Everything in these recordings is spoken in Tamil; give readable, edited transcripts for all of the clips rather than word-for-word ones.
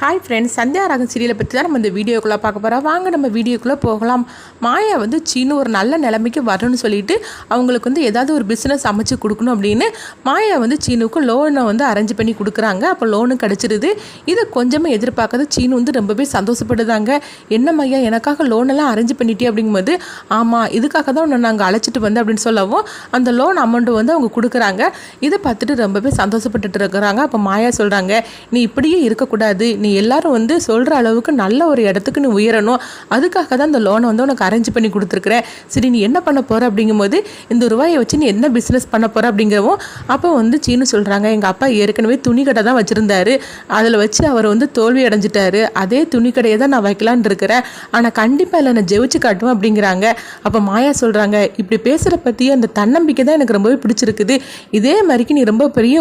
ஹாய் ஃப்ரெண்ட்ஸ், சந்தியா ராகம் சீரியலை பற்றி தான் நம்ம இந்த வீடியோக்குள்ளே பார்க்க போகிறோம். வாங்க நம்ம வீடியோக்குள்ளே போகலாம். மாயா வந்து சீனு ஒரு நல்ல நிலைமைக்கு வரணும்னு சொல்லிட்டு அவங்களுக்கு வந்து ஏதாவது ஒரு பிஸ்னஸ் அமைச்சு கொடுக்கணும் அப்படின்னு மாயா வந்து சீனுக்கு லோனை வந்து அரேஞ்ச் பண்ணி கொடுக்குறாங்க. அப்போ லோனு கிடச்சிருது. இதை கொஞ்சமாக எதிர்பார்க்காத சீனு வந்து ரொம்பவே சந்தோஷப்படுதாங்க. என்ன மையா எனக்காக லோனெல்லாம் அரேஞ்ச் பண்ணிட்டே அப்படிங்கும்போது, ஆமாம் இதுக்காக தான் உன்னை நாங்கள் அழைச்சிட்டு வந்தேன் அப்படின்னு சொல்லவும் அந்த லோன் அமௌண்ட்டு வந்து அவங்க கொடுக்குறாங்க. இதை பார்த்துட்டு ரொம்பவே சந்தோஷப்பட்டுட்டு இருக்கிறாங்க. அப்போ மாயா சொல்கிறாங்க, நீ இப்படியே இருக்கக்கூடாது, நீ எல்லாரும் வந்து சொல்கிற அளவுக்கு நல்ல ஒரு இடத்துக்கு நீ உயரணும், அதுக்காக தான் இந்த லோனை வந்து உனக்கு அரேஞ்ச் பண்ணி கொடுத்துருக்குறேன். சரி நீ என்ன பண்ண போகிற அப்படிங்கும்போது, இந்த ரூபாயை வச்சு நீ என்ன பிஸ்னஸ் பண்ண போகிற அப்படிங்கிறவும் அப்போ வந்து சீனு சொல்கிறாங்க, எங்கள் அப்பா ஏற்கனவே துணி கடை தான் வச்சுருந்தாரு, அதில் வச்சு அவர் வந்து தோல்வி அடைஞ்சிட்டாரு, அதே துணி கடையை தான் நான் வைக்கலான் இருக்கிறேன், ஆனால் கண்டிப்பாக இல்லை நான் ஜெயிச்சு காட்டுவேன் அப்படிங்கிறாங்க. அப்போ மாயா சொல்கிறாங்க, இப்படி பேசுகிற பற்றி அந்த தன்னம்பிக்கை தான் எனக்கு ரொம்பவே பிடிச்சிருக்குது, இதே மாதிரிக்கு நீ ரொம்ப பெரிய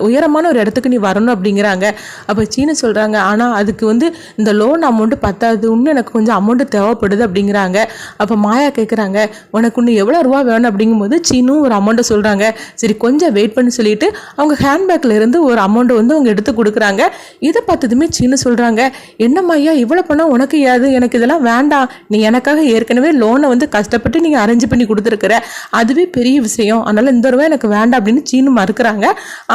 உயரமான ஒரு இடத்துக்கு நீ வரணும் அப்படிங்கிறாங்க. அப்போ சீனு சொல்கிறாங்க, ஆனால் அதுக்கு வந்து இந்த லோன் அமௌண்ட்டு பத்தாது, இன்னும் எனக்கு கொஞ்சம் அமௌண்ட்டு தேவைப்படுது அப்படிங்கிறாங்க. அப்போ மாயா கேட்குறாங்க, உனக்கு இன்னும் எவ்வளோ ரூபா வேணும் அப்படிங்கும்போது சீனும் ஒரு அமௌண்ட்டை சொல்கிறாங்க. சரி கொஞ்சம் வெயிட் பண்ணி சொல்லிட்டு அவங்க ஹேண்ட்பேக்கில் இருந்து ஒரு அமௌண்ட்டை வந்து அவங்க எடுத்து கொடுக்குறாங்க. இதை பார்த்ததுமே சீனு சொல்கிறாங்க, என்ன மாயா இவ்வளோ பணம் உனக்கு யாது, எனக்கு இதெல்லாம் வேண்டாம், நீ எனக்காக ஏற்கனவே லோனை வந்து கஷ்டப்பட்டு நீங்கள் அரேஞ்ச் பண்ணி கொடுத்துருக்குற, அதுவே பெரிய விஷயம், அதனால் இந்த ரூபா எனக்கு வேண்டாம் அப்படின்னு சீனு மறுக்கிறாங்க.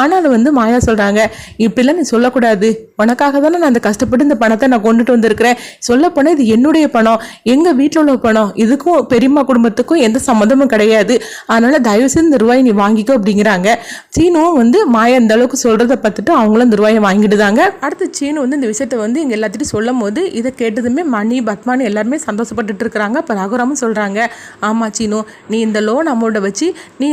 ஆனாலும் வந்து மாயா சொல்கிறாங்க, இப்படிலாம் நீ சொல்லக்கூடாது, உனக்காக தானே நான் அந்த கஷ்டப்பட்டு இந்த பணத்தை நான் கொண்டுட்டு வந்திருக்கிறேன், சொல்லப்போனால் இது என்னுடைய பணம், எங்கள் வீட்டில் உள்ள பணம், இதுக்கும் பெரியம்மா குடும்பத்துக்கும் எந்த சம்மந்தமும் கிடையாது, அதனால் தயவுசெய்து இந்த ரூபாயை நீ வாங்கிக்கோ அப்படிங்கிறாங்க. சீனுவும் வந்து மாயா இந்த அளவுக்கு சொல்கிறத பார்த்துட்டு அவங்களும் இந்த ரூபாயை வாங்கிடுதாங்க. அடுத்து சீனு வந்து இந்த விஷயத்த வந்து இங்கே எல்லாத்திட்டும் சொல்லும் போது இதை கேட்டதுமே மணி பத்மானு எல்லாருமே சந்தோஷப்பட்டுட்டு இருக்கிறாங்க. இப்போ ரகுராமும் சொல்கிறாங்க, ஆமாம் சீனு, நீ இந்த லோன் அமௌண்ட்டை வச்சு நீ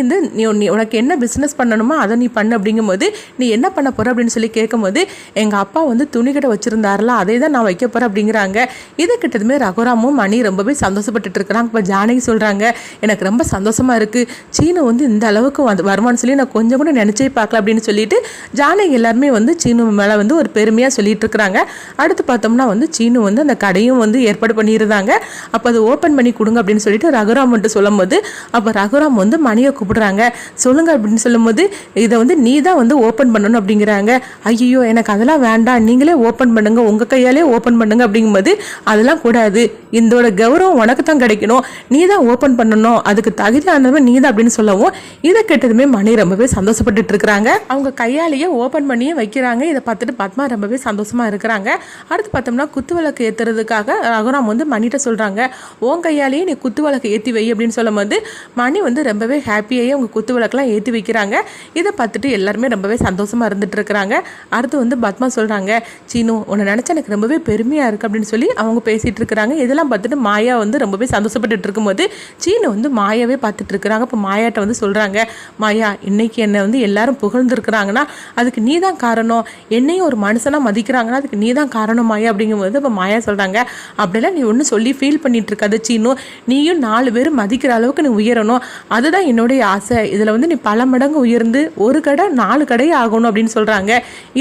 உனக்கு என்ன பிஸ்னஸ் பண்ணணுமோ அதை நீ பண்ணு அப்படிங்கும்போது நீ என்ன பண்ண போகிற அப்படின்னு சொல்லி கேட்கும்போது, எங்கள் அப்பா வந்து துணிக்கடை வச்சுருந்தாருல அதே தான் நான் வைக்க போகிறேன் அப்படிங்கிறாங்க. இதை கிட்டதுமே ரகுராமும் மணி ரொம்பவே சந்தோஷப்பட்டுட்டு இருக்கிறாங்க. இப்போ ஜானகி சொல்கிறாங்க, எனக்கு ரொம்ப சந்தோஷமாக இருக்குது, சீனு வந்து இந்த அளவுக்கு வருமானு சொல்லி நான் கொஞ்சம் கூட நினச்சே பார்க்கல அப்படின்னு சொல்லிட்டு ஜானகி எல்லாருமே வந்து சீனு மேலே வந்து ஒரு பெருமையாக சொல்லிட்டு இருக்கிறாங்க. அடுத்து பார்த்தோம்னா வந்து சீனு வந்து அந்த கடையும் வந்து ஏற்பாடு பண்ணியிருந்தாங்க. அப்போ அதை ஓப்பன் பண்ணி கொடுங்க அப்படின்னு சொல்லிட்டு ரகுராம் வந்துட்டு சொல்லும் போது, அப்போ ரகுராம் வந்து மணியை கூப்பிடுறாங்க. சொல்லுங்க அப்படின்னு சொல்லும்போது, இதை வந்து நீ தான் வந்து ஓப்பன் பண்ணணும் அப்படிங்கிறாங்க. ஐயோ எனக்கு அதெல்லாம் வேண்டாம், நீங்களே ஓப்பன் பண்ணுங்க, உங்கள் கையாலே ஓப்பன் பண்ணுங்க அப்படிங்கும்போது, அதெல்லாம் கூடாது, இதோட கௌரவம் உனக்கு தான் கிடைக்கணும், நீ தான் ஓப்பன் பண்ணணும், அதுக்கு தகுதியானவ நீ தான் அப்படின்னு சொல்லவும் இதை கேட்டதுமே மணி ரொம்பவே சந்தோஷப்பட்டுட்டு இருக்கிறாங்க. அவங்க கையாலேயே ஓப்பன் பண்ணியே வைக்கிறாங்க. இதை பார்த்துட்டு பத்மா ரொம்பவே சந்தோஷமா இருக்கிறாங்க. அடுத்து பார்த்தோம்னா குத்துவிளக்கு ஏற்றுறதுக்காக ரகுராம் வந்து மணிகிட்ட சொல்கிறாங்க, உன் கையாலேயே நீ குத்துவிளக்கு ஏற்றி வை அப்படின்னு சொல்லும் போது மணி வந்து ரொம்பவே ஹாப்பியாகி அவங்க குத்துவிளக்கெல்லாம் ஏற்றி வைக்கிறாங்க. இதை பார்த்துட்டு எல்லாருமே ரொம்பவே சந்தோஷமா இருந்துட்டு இருக்கிறாங்க. அடுத்து வந்து பத்மா சொல்கிறாங்க, சீனு உன்னை நினச்சா எனக்கு ரொம்பவே பெருமையாக இருக்குது அப்படின்னு சொல்லி அவங்க பேசிகிட்டு இருக்கிறாங்க. இதெல்லாம் பார்த்துட்டு மாயா வந்து ரொம்பவே சந்தோஷப்பட்டுட்டு இருக்கும்போது சீனு வந்து மாயாவே பார்த்துட்டு இருக்கிறாங்க. இப்போ மாயாட்ட வந்து சொல்கிறாங்க, மாயா இன்னைக்கு என்னை வந்து எல்லாரும் புகழ்ந்துருக்குறாங்கன்னா அதுக்கு நீ தான் காரணம், என்னையும் ஒரு மனுஷனாக மதிக்கிறாங்கன்னா அதுக்கு நீ தான் காரணம் மாயா அப்படிங்கும்போது இப்போ மாயா சொல்கிறாங்க, அப்படிலாம் நீ ஒன்றும் சொல்லி ஃபீல் பண்ணிட்டு இருக்காது சீனு, நீயும் 4 பேர் மதிக்கிற அளவுக்கு நீ உயரணும், அதுதான் என்னுடைய ஆசை, இதில் வந்து நீ பல மடங்கு உயர்ந்து ஒரு கடை 4 கடையே ஆகணும் அப்படின்னு சொல்கிறாங்க.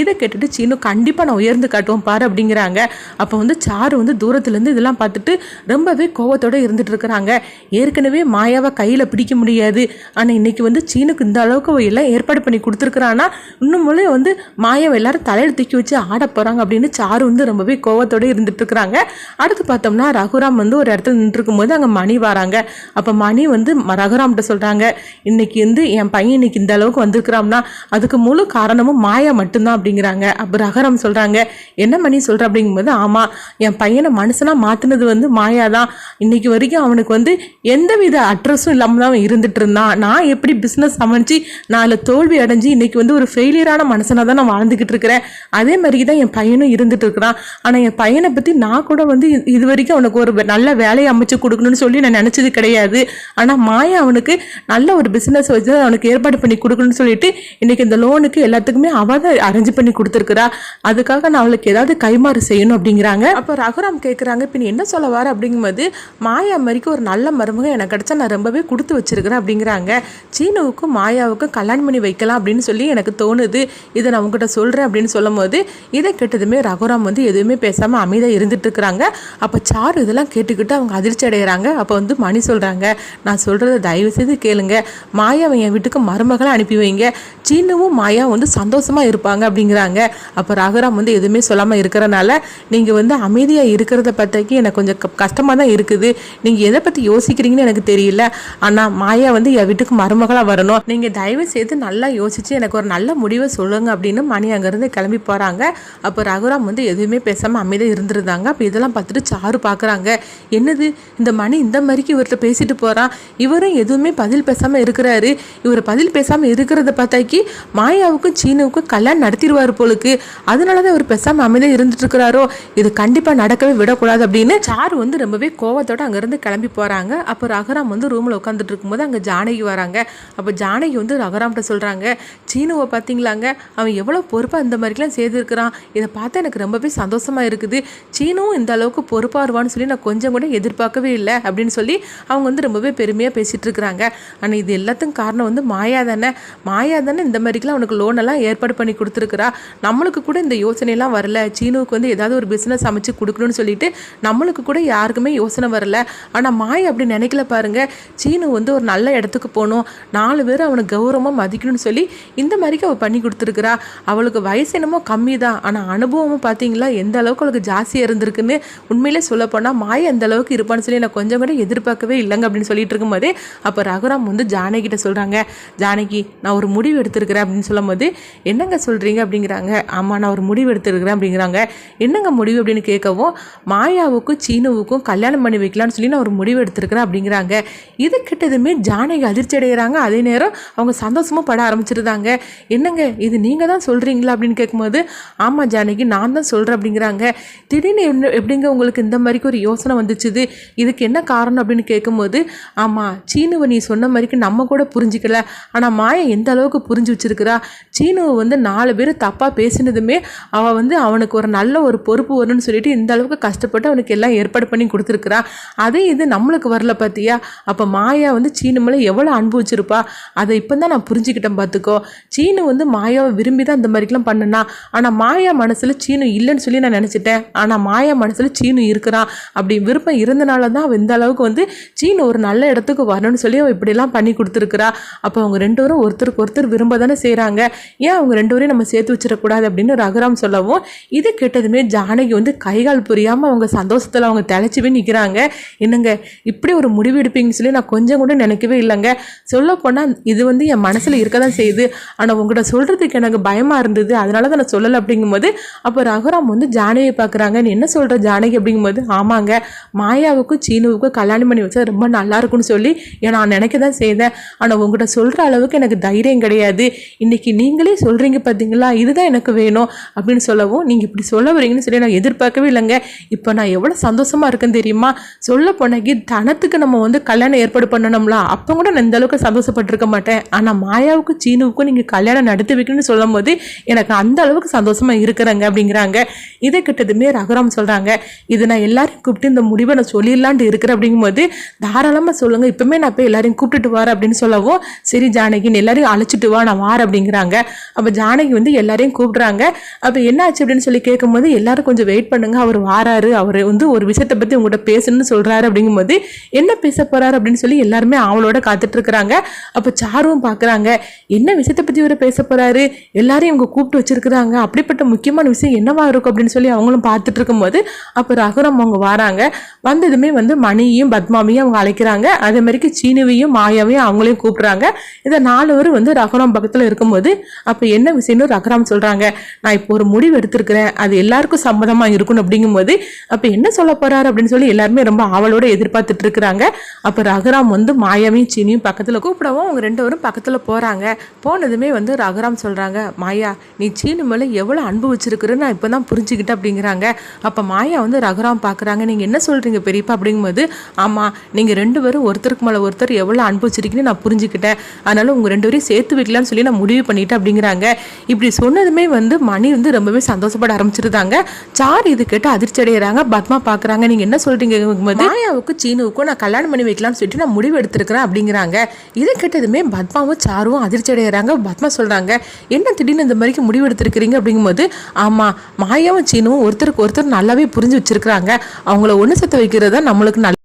இதை கேட்டுட்டு சீனு கண்டிப்பாக நான் உயர்ந்து காட்டுவோம் பாரு அப்படிங்கிறாங்க. அப்போ வந்து சாரு வந்து தூரத்துலேருந்து இதெல்லாம் பார்த்துட்டு ரொம்பவே கோவத்தோடு இருந்துட்டு இருக்கிறாங்க. ஏற்கனவே மாயாவை கையில் பிடிக்க முடியாது, ஆனால் இன்னைக்கு வந்து சீனுக்கு இந்த அளவுக்கு எல்லாம் ஏற்பாடு பண்ணி கொடுத்துருக்குறான்னா இன்னும் வந்து மாயாவை எல்லாரும் தலையில் தூக்கி வச்சு ஆட போகிறாங்க அப்படின்னு சாரு வந்து ரொம்பவே கோவத்தோடு இருந்துட்டு இருக்கிறாங்க. அடுத்து பார்த்தோம்னா ரகுராம் வந்து ஒரு இடத்துல நின்று இருக்கும்போது அங்கே மணி வராங்க. அப்போ மணி வந்து ரகுராம்கிட்ட சொல்கிறாங்க, இன்னைக்கு வந்து என் பையன் இன்னைக்கு இந்த அளவுக்கு வந்திருக்கிறான்னா அதுக்கு முழு காரணமும் மாயா மட்டும்தான் அப்படிங்கிறாங்க. அப்போ ரகுராம் சொல்கிறாங்க, என்ன மணி சொல்கிற அப்படிங்கும்போது, ஆமாம் என் பையனை மனுஷனாக மாற்றினது வந்து மாயா தான், இன்னைக்கு வரைக்கும் அவனுக்கு வந்து எந்தவித அட்ரஸும் இல்லாமல் தான் இருந்துட்டு இருந்தான், நான் எப்படி பிஸ்னஸ் அமைச்சு நான் தோல்வி அடைஞ்சு இன்னைக்கு வந்து ஒரு ஃபெயிலியரான மனுஷனாக தான் நான் வாழ்ந்துக்கிட்டு இருக்கிறேன், அதே மாதிரி தான் என் பையனும் இருந்துட்டு இருக்கிறான், ஆனால் என் பையனை பற்றி நான் கூட வந்து இது வரைக்கும் அவனுக்கு ஒரு நல்ல வேலையை அமைச்சு கொடுக்கணும்னு சொல்லி நான் நினச்சது கிடையாது, ஆனால் மாயா அவனுக்கு நல்ல ஒரு பிஸ்னஸ் வச்சு அவனுக்கு ஏற்பாடு பண்ணி கொடுக்கணும்னு சொல்லிட்டு இன்னைக்கு இந்த லோனுக்கு எல்லாத்துக்குமே அவ தான் அரேஞ்ச் பண்ணி கொடுத்துருக்குறா, அதுக்காக நான் அவளுக்கு ஏதாவது கைமாறு செய்யணும் அப்படிங்கிறாங்க. அப்போ ரகுராம் கேட்குறாங்க, இப்போ நீ என்ன சொல்ல வர அப்படிங்கும்போது, மாயா மாதிரிக்கு ஒரு நல்ல மருமக எனக்கு கிடைச்சா நான் ரொம்பவே கொடுத்து வச்சிருக்கிறேன் அப்படிங்கிறாங்க. சீனுவுக்கும் மாயாவுக்கும் கல்யாணம் பண்ணி வைக்கலாம் அப்படின்னு சொல்லி எனக்கு தோணுது, இதை நான் உங்ககிட்ட சொல்கிறேன் அப்படின்னு சொல்லும் போது இதை கேட்டதுமே ரகுராம் வந்து எதுவுமே பேசாமல் அமைதியாக இருந்துட்டு இருக்கிறாங்க. அப்போ சாரு இதெல்லாம் கேட்டுக்கிட்டு அவங்க அதிர்ச்சி அடைகிறாங்க. அப்போ வந்து மணி சொல்கிறாங்க, நான் சொல்கிறத தயவு செய்து கேளுங்க, மாயாவை என் வீட்டுக்கு மருமகளை அனுப்பி வைங்க, சீனுவும் மாயா வந்து சந்தோஷமாக இருப்பாங்க அப்படிங்கிறாங்க. அப்போ ரகுராம் வந்து எதுவுமே சொல்லாமல் இருக்கிறனால நீங்கள் வந்து அமைதியாக இருக்கிறத பற்றிக்கு எனக்கு கொஞ்சம் கஷ்டமாக தான் இருக்குது. நீங்கள் எதை பற்றி யோசிக்கிறீங்கன்னு எனக்கு தெரியல. ஆனால் மாயா வந்து என் வீட்டுக்கு மருமகளாக வரணும். நீங்கள் தயவு செய்து நல்லா யோசித்து எனக்கு ஒரு நல்ல முடிவை சொல்லுங்க அப்படின்னு மணி அங்கேருந்து கிளம்பி போகிறாங்க. அப்போ ரகுராம் வந்து எதுவுமே பேசாமல் அமைதியாக இருந்துருந்தாங்க. அப்போ இதெல்லாம் பார்த்துட்டு சாரு பார்க்குறாங்க. என்னது இந்த மணி இந்த மாதிரிக்கு இவர்கிட்ட பேசிட்டு போகிறான், இவரும் எதுவுமே பதில் பேசாமல் இருக்கிறாரு. இவர் பதில் பேசாமல் இருக்கிறத பார்த்தாக்கி மாயாவுக்கும் சீனுவுக்கும் கல்யாணம் நடத்திடுவார் போலுக்கு. அதனால தான் இவர் பேசாமல் அமைதியாக இருந்துட்டு இருக்கிறாரோ, இது கண்டிப்பாக நடக்கவே விடக்கூடாது அப்படின்னு சாரு வந்து ரொம்பவே கோவத்தோட அங்கேருந்து கிளம்பி போகிறாங்க. அப்போ ரகுராம் வந்து ரூமில் உட்காந்துட்டு இருக்கும்போது அங்கே ஜானகி வராங்க. அப்போ ஜானகி வந்து ரகுராம்கிட்ட சொல்கிறாங்க, சீனுவை பார்த்தீங்களாங்க, அவன் எவ்வளோ பொறுப்பாக இந்த மாதிரிலாம் செய்திருக்கிறான். இதை பார்த்தா எனக்கு ரொம்பவே சந்தோஷமாக இருக்குது. சீனுவும் இந்த அளவுக்கு பொறுப்பாக வருவான்னு சொல்லி நான் கொஞ்சம் கூட எதிர்பார்க்கவே இல்லை அப்படின்னு சொல்லி அவங்க வந்து ரொம்பவே பெருமையாக பேசிகிட்டு இருக்கிறாங்க. ஆனால் இது எல்லாத்துக்கும் காரணம் வந்து மாயா தானே இந்த மாதிரிக்கெலாம் அவனுக்கு லோனெல்லாம் ஏற்பாடு பண்ணி கொடுத்துருக்குறா. நம்மளுக்கு கூட இந்த யோசனையெல்லாம் வரல. சீனுவுக்கு வந்து ஏதாவது ஒரு பிஸ்னஸ் அமைச்சு கொடுக்கணும்னு சொல்லிட்டு நம்மளுக்கு கூட யாருக்குமே யோசனை வரல. ஆனால் மாயா அப்படி நினைக்கல பாருங்க. சீனு வந்து ஒரு நல்ல இடத்துக்கு போகணும், 4 பேர் அவனை கௌரவமாக மதிக்கணும்னு சொல்லி இந்த மாதிரிக்கு அவள் பண்ணி கொடுத்துருக்குறா. அவளுக்கு வயசு என்னமோ கம்மி தான், ஆனால் அனுபவமும் பார்த்தீங்களா எந்த அளவுக்கு அவளுக்கு ஜாஸ்தியாக இருந்திருக்குன்னு. உண்மையிலே சொல்லப்போனால் மாயா எந்த அளவுக்கு இருப்பான்னு சொல்லி நான் கொஞ்சம் கூட எதிர்பார்க்கவே இல்லைங்க அப்படின்னு சொல்லிட்டு இருக்கும்போதே அப்போ ரகுராம் வந்து ஜானகிட்ட சொல்கிறாங்க, ஜானகி நான் ஒரு முடிவு எடுத்திருக்கிறேன் அப்படின்னு சொல்லும் போது, என்னங்க சொல்கிறீங்க அப்படிங்கிறாங்க. ஆமாம் நான் ஒரு முடிவு எடுத்துருக்கிறேன் அப்படிங்கிறாங்க. என்னங்க முடிவு அப்படின்னு கேட்கவும், மாயாவுக்கும் சீனுவுக்கும் கல்யாணம் பண்ணி வைக்கலான்னு சொல்லி நான் ஒரு முடிவு எடுத்திருக்கிறேன் அப்படிங்கிறாங்க. இது கிட்டதுமே ஜானகி அதிர்ச்சி அடைகிறாங்க. அதே நேரம் அவங்க சந்தோஷமும் பட ஆரம்பிச்சிருந்தாங்க. என்னங்க இது நீங்கள் தான் சொல்கிறீங்களா அப்படின்னு கேட்கும்போது, ஆமாம் ஜானகி நான் தான் சொல்கிறேன் அப்படிங்கிறாங்க. திடீர்னு எப்படிங்க உங்களுக்கு இந்த மாதிரிக்கு ஒரு யோசனை வந்துச்சுது, இதுக்கு என்ன காரணம் அப்படின்னு கேட்கும்போது, ஆமாம் சீனுவை நீ சொன்ன மாதிரிக்கு நம்ம கூட புரிஞ்சிக்கல, ஆனால் மாயா எந்த அளவுக்கு புரிஞ்சு வச்சிருக்கிறா. சீனுவை வந்து 4 பேர் தப்பாக பேசினதுமே அவள் வந்து அவனுக்கு ஒரு நல்ல ஒரு பொறுப்பு வரும்னு சொல்லிட்டு இந்த அளவுக்கு கஷ்டப்பட்டு அவனுக்கு எல்லாம் ஏற்பாடு பண்ணி கொடுத்துருக்குறா. அதே இது நம்மளுக்கு வரல பார்த்தியா. அப்போ மாயா வந்து சீனு மேலே எவ்வளோ அன்பு வச்சிருப்பா, அதை இப்போ தான் நான் புரிஞ்சுக்கிட்டேன் பார்த்துக்கோ. சீனு வந்து மாயாவை விரும்பி தான் இந்த மாதிரிக்கெலாம் பண்ணனா, ஆனால் மாயா மனசில் சீனு இல்லைன்னு சொல்லி நான் நினச்சிட்டேன். ஆனால் மாயா மனசில் சீனு இருக்கிறான். அப்படி விருப்பம் இருந்தனால தான் அவள் இந்த அளவுக்கு வந்து சீனு ஒரு நல்ல இடத்துக்கு வரணும்னு சொல்லி அவள் இப்படிலாம் பண்ணி கொடுத்துருக்குறா. அப்போ அவங்க 2 பேரும் ஒருத்தருக்கு ஒருத்தர் விரும்ப தானே செய்கிறாங்க. ஏன் அவங்க 2 பேரையும் நம்ம சேர்த்து வச்சிடக்கூடாது அப்படின்னு ரகுராம் சொல்லவும், இது கேட்டதுமே ஜானகி வந்து கைகால் புரியாமல் அவங்க சந்தோஷத்தில் அவங்க தெளிச்சுவே நிற்கிறாங்க. என்னங்க இப்படி ஒரு முடிவு எடுப்பீங்கன்னு சொல்லி நான் கொஞ்சம் கூட நினைக்கவே இல்லைங்க. சொல்லப்போனால் இது வந்து என் மனசில் இருக்க தான் செய்யுது, ஆனால் உங்கள்கிட்ட சொல்கிறதுக்கு எனக்கு பயமாக இருந்தது, அதனால தான் நான் சொல்லலை அப்படிங்கும்போது அப்போ ரகுராம் வந்து ஜானகியை பார்க்குறாங்க. நீ என்ன சொல்கிற ஜானகி அப்படிங்கும்போது, ஆமாங்க மாயாவுக்கும் சீனுவுக்கும் கல்யாணம் பண்ணி வச்சா ரொம்ப நல்லா இருக்கும்னு சொல்லி நான் நினைக்க தான் செய்தேன். ஆனால் உங்கள்கிட்ட சொல்கிற அளவுக்கு எனக்கு தைரியம் கிடையாது. இன்றைக்கி நீங்களே சொல்கிறீங்க பார்த்தீங்களா, இதுதான் எனக்கு வேணும் அப்படின்னு சொல்லவும், நீங்கள் இப்படி சொல்ல வரீங்கன்னு சொல்லி நான் எதிர்பார்க்கவே இல்லைங்க. இப்போ நான் எவ்வளோ சந்தோஷமாக இருக்கேன்னு தெரியுமா. சொல்ல போனாக்கி தனத்துக்கு நம்ம வந்து கல்யாணம் ஏற்பாடு பண்ணணும்ல, அப்போ கூட நான் இந்த அளவுக்கு சந்தோஷப்பட்டிருக்க மாட்டேன். ஆனால் மாயாவுக்கும் சீனுவுக்கும் நீங்கள் கல்யாணம் நடத்தி வைக்கணும்னு சொல்லும் போது எனக்கு அந்த அளவுக்கு சந்தோஷமாக இருக்கிறேங்க அப்படிங்கிறாங்க. இதை கிட்டதுமே ரகுராம் சொல்கிறாங்க, இது நான் எல்லாரையும் கூப்பிட்டு இந்த முடிவை நான் சொல்லிடலான்ட்டு இருக்கிறேன் அப்படிங்கும்போது, தாராளமாக சொல்லுங்கள், இப்போமே நான் போய் எல்லாரையும் கூப்பிட்டுட்டு வரேன் அப்படின்னு சொல்லவும், சரி ஜானகின்னு எல்லாரையும் அழைச்சிட்டு வா நான் வார் அப்படிங்கிறாங்க. அப்போ ஜானகி வந்து எல்லாரையும் கூப்பிட்றாங்க. அப்போ என்ன ஆச்சு அப்படின்னு சொல்லி கேட்கும்போது, எல்லாரும் கொஞ்சம் வெயிட் பண்ணுங்க, அவர் வாராரு, அவர் வந்து ஒரு விஷயத்தை பற்றி உங்கள்கிட்ட பேசணும்னு சொல்கிறாரு அப்படிங்கும்போது, என்ன பேச போகிறாரு அப்படின்னு சொல்லி எல்லாருமே அவளோட காத்துட்டு இருக்கிறாங்க. அப்போ சாருவும் பார்க்குறாங்க, என்ன விஷயத்தை பற்றி இவர் பேச போகிறாரு, எல்லாரையும் இவங்க கூப்பிட்டு வச்சிருக்கிறாங்க, அப்படிப்பட்ட முக்கியமான விஷயம் என்னவா இருக்கும் அப்படின்னு சொல்லி அவங்களும் பார்த்துட்டு இருக்கும்போது அப்போ ரகுராம் அவங்க வராங்க. வந்ததுமே வந்து மணியையும் பத்மாவையும் அவங்க அழைக்கிறாங்க. அதே மாதிரிக்கு சீனுவையும் மாயாவையும் அவங்களையும் கூப்பிட்றாங்க. இதை 4 பேர் வந்து ரகுராம் பக்கத்தில் இருக்கும்போது அப்போ என்ன விஷயம்னு ரகுராம் சொல்கிறாங்க, நான் இப்போ ஒரு முடிவு எடுத்திருக்கிறேன், அது எல்லாருக்கும் சம்மதமாக இருக்கணும் அப்படிங்கும்போது அப்போ என்ன சொல்ல போகிறாரு அப்படின்னு சொல்லி எல்லாருமே ரொம்ப ஆவலோடு எதிர்பார்த்துட்டு இருக்கிறாங்க. அப்போ ரகுராம் வந்து மாயாவையும் சீனியும் பக்கத்தில் கூப்பிடவும் அவங்க 2 பேரும் பக்கத்தில் போகிறாங்க. போனதுமே வந்து ரகுராம் சொல்கிறாங்க, மாயா நீ சீனு மேலே எவ்வளோ அன்பு வச்சிருக்குன்னு நான் இப்போ தான் புரிஞ்சுக்கிட்டேன் அப்படிங்கிறாங்க. அப்போ மாயா வந்து ரகுராம் பார்க்குறாங்க, நீங்கள் என்ன சொல்கிறீங்க பெரியப்பா அப்படிங்கும்போது, ஆமாம் நீங்கள் 2 பேரும் ஒருத்தருக்கு மேலே ஒருத்தர் எவ்வளோ அன்பு வச்சிருக்கீங்கன்னு நான் புரிஞ்சுக்கிட்டேன், அதனால உங்கள் 2 பேரையும் சேர்த்து வைக்கலான்னு சொல்லி நான் முடிவு பண்ணிட்டேன் அப்படிங்கிறாங்க. இப்படி சொன்னதுமே வந்து மணி வந்து ரொம்பவே சந்தோஷப்பட ஆரம்பிச்சிருந்தாங்க. சார் இது கேட்டு அதிர்ச்சி அடைகிறாங்க. பத்மா பார்க்குறாங்க, நீங்கள் என்ன சொல்கிறீங்க, மாயாவுக்கும் சீனுவுக்கும் நான் கல்யாணம் பண்ணி வைக்கலாம்னு சொல்லிட்டு நான் முடிவு எடுத்திருக்கிறேன் அப்படிங்கிறாங்க. இதை கேட்டதுமே பத்மாவும் சாருவும் அதிர்ச்சி அடைகிறாங்க. பத்மா சொல்கிறாங்க, என்ன திடீர்னு இந்த மாதிரிக்கு முடிவு எடுத்திருக்கிறீங்க அப்படிங்கும்போது, ஆமாம் மாயாவும் சீனுவும் ஒருத்தருக்கு ஒருத்தர் நல்லாவே புரிஞ்சு வச்சிருக்கிறாங்க, அவங்கள ஒன்று சேர்த்து வைக்கிறது தான் நம்மளுக்கு நல்ல